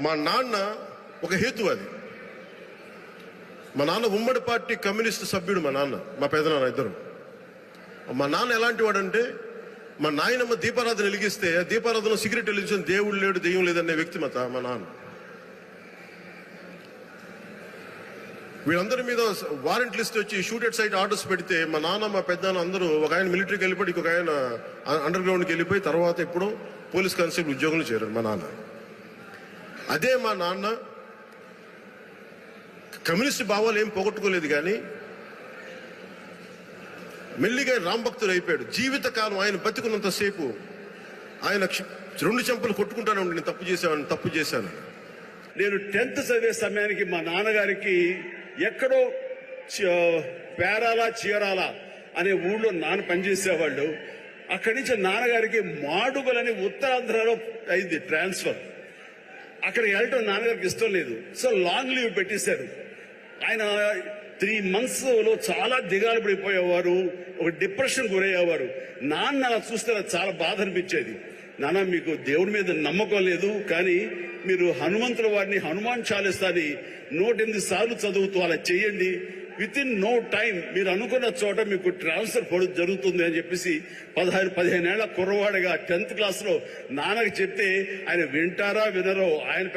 మా నాన్న ఒక హేతు అది. మా నాన్న ఉమ్మడి పార్టీ కమ్యూనిస్ట్ సభ్యుడు. మా నాన్న, మా పెదనాన్న ఇద్దరు. మా నాన్న ఎలాంటి వాడంటే, మా నాయనమ్మ దీపారాధన వెలిగిస్తే దీపారాధన సిగరెట్ వెలిగించిన దేవుడు లేడు దెయ్యం లేదనే వ్యక్తిమత మా నాన్న. వీళ్ళందరి మీద వారెంట్ లిస్ట్ వచ్చి షూటెడ్ సైట్ ఆర్డర్స్ పెడితే మా నాన్న, మా పెద్దనాన్న అందరూ, ఒక ఆయన మిలిటరీకి వెళ్ళిపోయి, ఇంకొక ఆయన అండర్ గ్రౌండ్కి వెళ్ళిపోయి, తర్వాత ఇప్పుడు పోలీస్ కానిస్టేబుల్ ఉద్యోగంలో చేరారు మా నాన్న. అదే మా నాన్న కమ్యూనిస్ట్ భావాలు ఏం పోగొట్టుకోలేదు, కానీ మెల్లిగా రాంభక్తుడు అయిపోయాడు. జీవితకాలం ఆయన బతికున్నంతసేపు ఆయన 2 చెంపలు కొట్టుకుంటానే ఉండి, నేను తప్పు చేశాను. నేను 10th చదివే సమయానికి మా నాన్నగారికి ఎక్కడో పేరాల చీరాల అనే ఊళ్ళో నాన్న పనిచేసేవాళ్ళు. అక్కడి నుంచి నాన్నగారికి మాడుగులని ఉత్తరాంధ్రలో అయింది ట్రాన్స్ఫర్. అక్కడికి వెళ్ళటం నాన్నగారికి ఇష్టం లేదు. సో లాంగ్ లీవ్ పెట్టేశారు. ఆయన 3 months లో చాలా దిగాలు పడిపోయేవారు, ఒక డిప్రెషన్ గురయ్యేవారు. నాన్న అలా చూస్తే చాలా బాధ అనిపించేది. నాన్న, మీకు దేవుడి మీద నమ్మకం లేదు, కానీ మీరు హనుమంతుల వారిని, హనుమాన్ చాలీసాని 108 సార్లు చదువుతూ అలా చెయ్యండి. విత్ ఇన్ నో టైం మీరు అనుకున్న చోట మీకు ట్రాన్స్ఫర్ జరుగుతుంది అని చెప్పేసి 15 ఏళ్ల కుర్రవాడిగా 10th class లో నాన్నకి చెప్తే ఆయన వింటారా వినరో, ఆయన